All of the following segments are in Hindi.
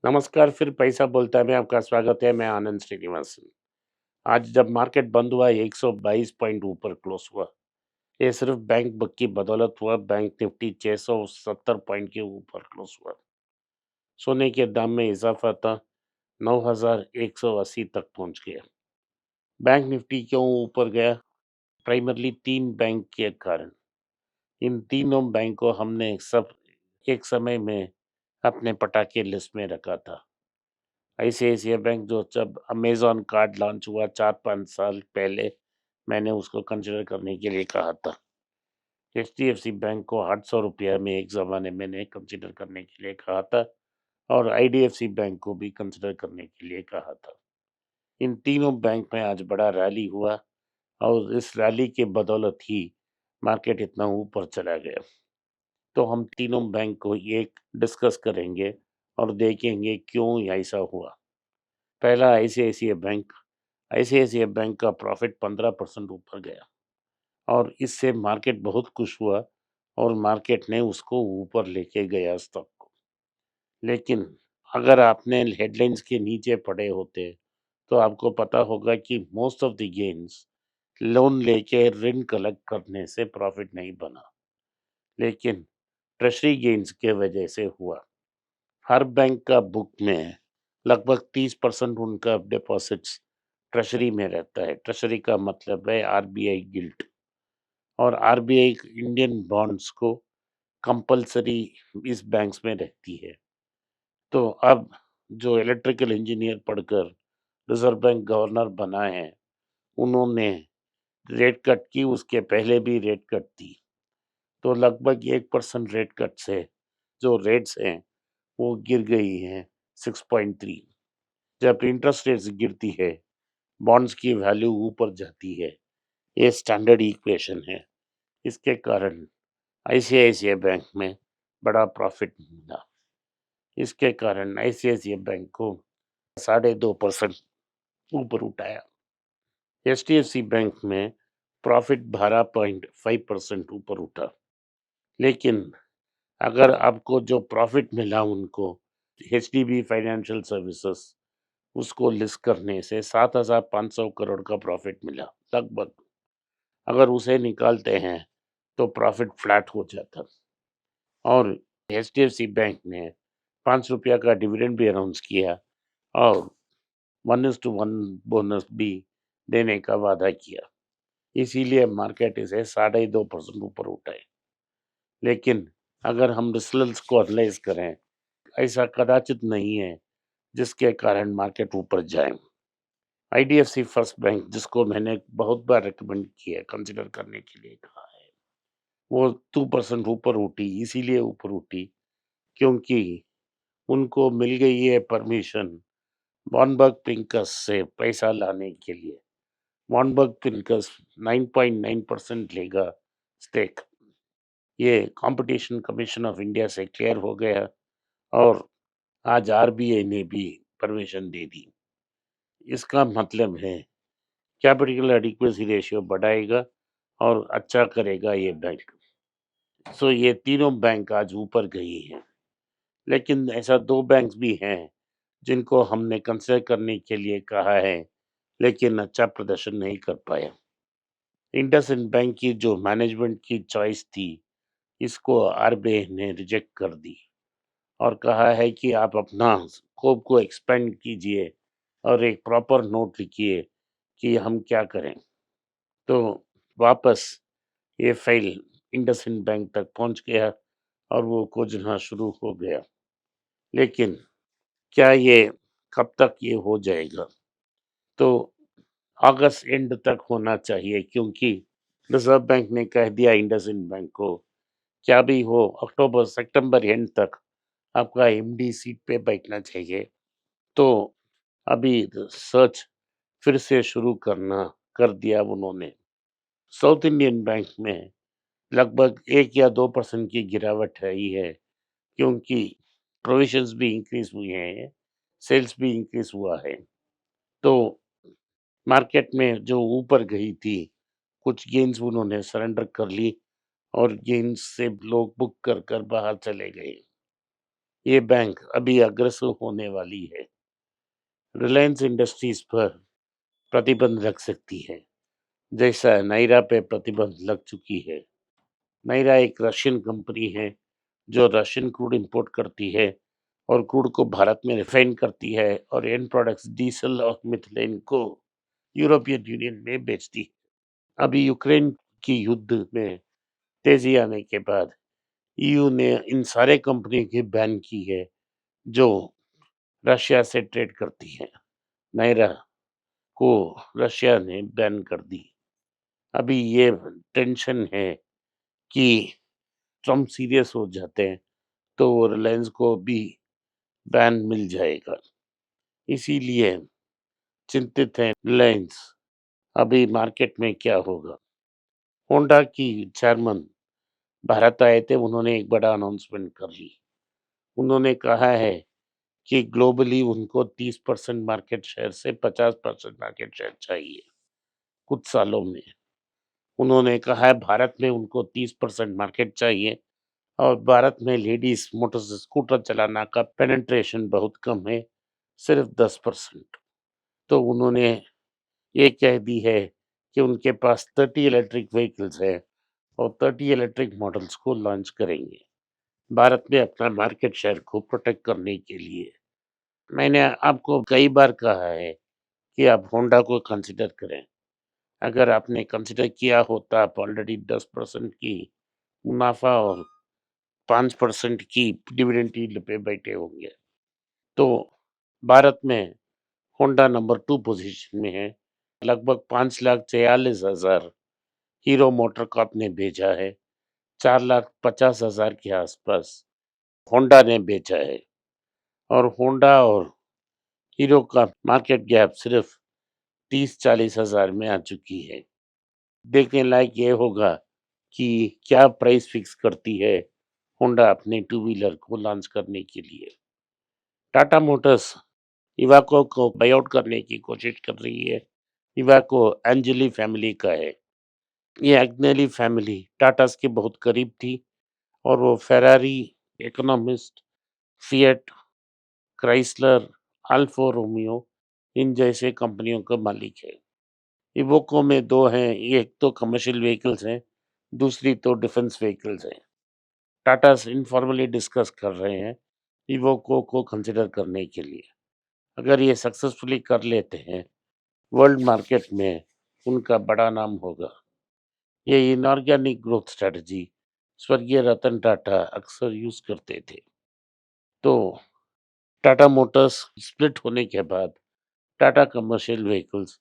नमस्कार, फिर पैसा बोलता है में आपका स्वागत है। मैं आनंद श्रीनिवासन। आज जब मार्केट बंद हुआ 122 पॉइंट ऊपर क्लोज हुआ। ये सिर्फ बैंक बुक की बदौलत हुआ। बैंक निफ्टी 670 पॉइंट के ऊपर क्लोज हुआ। सोने के दाम में इजाफा था, 9180 तक पहुंच गया। बैंक निफ्टी क्यों ऊपर गया? प्राइमरली तीन बैंक के कारण। इन तीनों बैंक को हमने सब एक समय में अपने पटाखे लिस्ट में रखा था। आईसीआईसीआई बैंक जो जब अमेज़न कार्ड लॉन्च हुआ 4-5 साल पहले, मैंने उसको कंसिडर करने के लिए कहा था। एचडीएफसी बैंक को ₹800 में एक ज़माने मैंने कंसिडर करने के लिए कहा था और आईडीएफसी बैंक को भी कंसिडर करने के लिए कहा था। इन तीनों बैंक में आज बड़ा रैली हुआ और इस रैली के बदौलत ही मार्केट इतना ऊपर चला गया। तो हम तीनों बैंक को एक डिस्कस करेंगे और देखेंगे क्यों ऐसा हुआ। पहला आईसीआईसीआई बैंक। आईसीआईसीआई बैंक का प्रॉफिट 15% ऊपर गया और इससे मार्केट बहुत खुश हुआ और मार्केट ने उसको ऊपर लेके गया स्टॉक को। लेकिन अगर आपने हेडलाइंस के नीचे पढ़े होते तो आपको पता होगा कि most of the gains loan लेके ऋण कलेक्ट करने से प्रॉफिट नहीं बना, लेकिन ट्रेजरी गेन्स के वजह से हुआ। हर बैंक का बुक में लगभग 30% उनका डिपॉजिट्स ट्रेजरी में रहता है। ट्रेजरी का मतलब है आरबीआई गिल्ट, और आरबीआई इंडियन बॉन्ड्स को कंपलसरी इस बैंक्स में रहती है। तो अब जो इलेक्ट्रिकल इंजीनियर पढ़कर रिजर्व बैंक गवर्नर बना है, उन्होंने रेट कट की, उसके पहले भी रेट कट थी। तो लगभग 1% रेट कट से जो रेट्स हैं वो गिर गई हैं 6.3। जब इंटरेस्ट रेट्स गिरती है, बॉन्ड्स की वैल्यू ऊपर जाती है। ये स्टैंडर्ड इक्वेशन है। इसके कारण आईसीआईसीआई बैंक में बड़ा प्रॉफिट मिला। इसके कारण आईसीआईसीआई बैंक को 2.5% ऊपर उठाया। एचडीएफसी बैंक में प्रॉफिट 12.5% ऊपर उठा। लेकिन अगर आपको जो प्रॉफिट मिला उनको एचडीबी फाइनेंशियल सर्विसेज, उसको लिस्ट करने से 7,500 करोड़ का प्रॉफिट मिला लगभग। अगर उसे निकालते हैं तो प्रॉफिट फ्लैट हो जाता। और एचडीएफसी बैंक ने ₹5 का डिविडेंड भी अनाउंस किया और 1:1 बोनस भी देने का वादा किया। इसीलिए मार्केट इसे 2.5% ऊपर उठाए। लेकिन अगर हम रिजल्ट्स को एनालाइज करें, ऐसा कदाचित नहीं है जिसके कारण मार्केट ऊपर जाए। आईडीएफसी फर्स्ट बैंक, जिसको मैंने बहुत बार रिकमेंड किया है, कंसिडर करने के लिए कहा है, वो 2% ऊपर उठी। इसीलिए ऊपर उठी क्योंकि उनको मिल गई है परमिशन वॉर्नबर्ग पिंकस से पैसा लाने के लिए। वॉर्नबर्ग पिंकस 9.9% लेगा स्टेक। ये कंपटीशन कमीशन ऑफ इंडिया से क्लियर हो गया और आज आरबीआई ने भी परमिशन दे दी। इसका मतलब है कैपिटल एडिक्वेसी रेशियो बढ़ाएगा और अच्छा करेगा ये बैंक। सो ये तीनों बैंक आज ऊपर गई हैं। लेकिन ऐसा दो बैंक्स भी हैं जिनको हमने कंसिडर करने के लिए कहा है, लेकिन अच्छा प्रदर्शन नहीं कर पाया। इंडसइंड बैंक की जो मैनेजमेंट की चॉइस थी, इसको आरबीआई ने रिजेक्ट कर दी और कहा है कि आप अपना स्कोप को एक्सपेंड कीजिए और एक प्रॉपर नोट लिखिए कि हम क्या करें। तो वापस ये फाइल इंडसइंड बैंक तक पहुंच गया और वो खोजना शुरू हो गया। लेकिन क्या ये कब तक ये हो जाएगा? तो अगस्त एंड तक होना चाहिए, क्योंकि रिजर्व बैंक ने कह दिया इंडसइंड बैंक को, क्या भी हो अक्टूबर सितंबर एंड तक आपका एमडी सीट पे बैठना चाहिए। तो अभी सर्च फिर से शुरू करना कर दिया उन्होंने। साउथ इंडियन बैंक में लगभग 1 या 2% की गिरावट रही है, क्योंकि प्रोविजंस भी इंक्रीज हुए हैं, सेल्स भी इंक्रीज हुआ है। तो मार्केट में जो ऊपर गई थी, कुछ गेन्स उन्होंने सरेंडर कर ली और गेन्स से लोग बुक कर कर बाहर चले गए। ये बैंक अभी अग्रसर होने वाली है। रिलायंस इंडस्ट्रीज पर प्रतिबंध लग सकती है, जैसा नायरा पे प्रतिबंध लग चुकी है। नायरा एक रशियन कंपनी है जो रशियन क्रूड इंपोर्ट करती है और क्रूड को भारत में रिफाइन करती है और एंड प्रोडक्ट्स डीजल और मिथलेन को यूरोपियन यूनियन में बेचती है। अभी यूक्रेन की युद्ध में तेजी आने के बाद ईयू ने इन सारे कंपनी की बैन की है जो रशिया से ट्रेड करती है। नायरा को रशिया ने बैन कर दी। अभी ये टेंशन है कि ट्रम्प सीरियस हो जाते हैं तो रिलायंस को भी बैन मिल जाएगा। इसीलिए चिंतित है रिलायंस। अभी मार्केट में क्या होगा? होंडा की चेयरमैन भारत आए थे, उन्होंने एक बड़ा अनाउंसमेंट कर ली। उन्होंने कहा है कि ग्लोबली उनको 30% मार्केट शेयर से 50% मार्केट शेयर चाहिए कुछ सालों में। उन्होंने कहा है भारत में उनको 30% मार्केट चाहिए और भारत में लेडीज मोटर स्कूटर चलाना का पेनिट्रेशन बहुत कम है, सिर्फ 10%। तो उन्होंने ये कह दी है कि उनके पास 30 इलेक्ट्रिक व्हीकल्स है और 30 इलेक्ट्रिक मॉडल्स को लॉन्च करेंगे भारत में अपना मार्केट शेयर को प्रोटेक्ट करने के लिए। मैंने आपको कई बार कहा है कि आप होंडा को कंसिडर करें। अगर आपने कंसिडर किया होता, आप ऑलरेडी 10% की मुनाफा और 5% की डिविडेंड यील्ड पे बैठे होंगे। तो भारत में होंडा नंबर 2 पोजीशन में है। लगभग 5,46,000 हीरो मोटर कॉर्प ने भेजा है। 4,50,000 के आसपास होंडा ने बेचा है और होंडा और हीरो का मार्केट गैप सिर्फ 30-40 हज़ार में आ चुकी है। देखने लायक ये होगा कि क्या प्राइस फिक्स करती है होंडा अपने टू व्हीलर को लॉन्च करने के लिए। टाटा मोटर्स इवाको को बायआउट करने की कोशिश कर रही है। इवाको एंजेली फैमिली का है। ये एग्नेली फैमिली टाटास के बहुत करीब थी और वो Ferrari, Economist, Fiat, Chrysler, Alfa Romeo इन जैसे कंपनियों का मालिक है। इवोको में दो हैं, एक तो कमर्शियल व्हीकल्स हैं, दूसरी तो डिफेंस व्हीकल्स हैं। टाटा इनफॉर्मली डिस्कस कर रहे हैं इवोको को कंसिडर करने के लिए। अगर ये सक्सेसफुली कर लेते हैं, वर्ल्ड मार्केट में उनका बड़ा नाम होगा। ये इनऑर्गेनिक ग्रोथ स्ट्रेटजी स्वर्गीय रतन टाटा अक्सर यूज करते थे। तो टाटा मोटर्स स्प्लिट होने के बाद टाटा कमर्शियल व्हीकल्स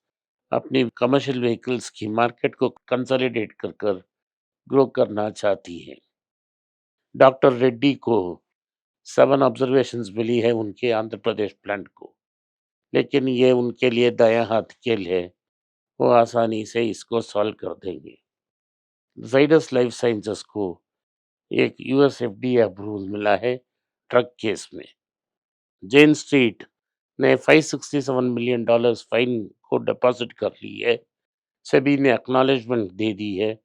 अपनी कमर्शियल व्हीकल्स की मार्केट को कंसोलिडेट कर कर ग्रो करना चाहती है। डॉक्टर रेड्डी को 7 ऑब्जर्वेशंस मिली है उनके आंध्र प्रदेश प्लांट को, लेकिन ये उनके लिए दायां हाथ खेल है। वो आसानी से इसको सॉल्व कर देंगे। जाइडस लाइफ साइंसेस को एक यूएस एफडीए अप्रूवल मिला है ट्रक केस में। जेन स्ट्रीट ने $567 मिलियन फाइन को डिपॉजिट कर ली है। सेबी ने एक्नॉलेजमेंट दे दी है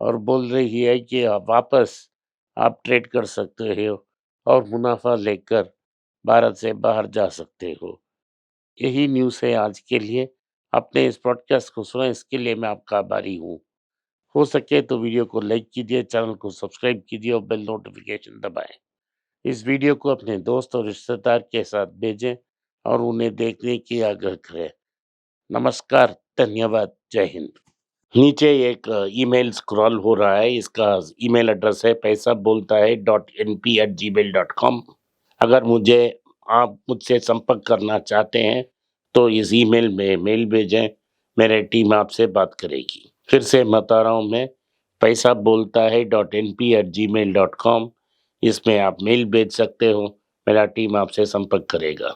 और बोल रही है कि आप वापस आप ट्रेड कर सकते हो और मुनाफा लेकर भारत से बाहर जा सकते हो। यही न्यूज़ है आज के लिए। आपने इस पॉडकास्ट को सुना, इसके लिए मैं आपका आभारी हूँ। हो सके तो वीडियो को लाइक कीजिए, चैनल को सब्सक्राइब कीजिए और बेल नोटिफिकेशन दबाएं। इस वीडियो को अपने दोस्त और रिश्तेदार के साथ भेजें और उन्हें देखने की आग्रह करें। नमस्कार, धन्यवाद, जय हिंद। नीचे एक ईमेल स्क्रॉल हो रहा है, इसका ईमेल एड्रेस है पैसा बोलता है .np@gmail.com। अगर आप मुझसे संपर्क करना चाहते हैं तो इस ईमेल में मेल भेजें, मेरी टीम आपसे बात करेगी। फिर से बता रहा हूँ मैं, पैसा बोलता है .np@gmail.com। इसमें आप मेल भेज सकते हो, मेरा टीम आपसे संपर्क करेगा।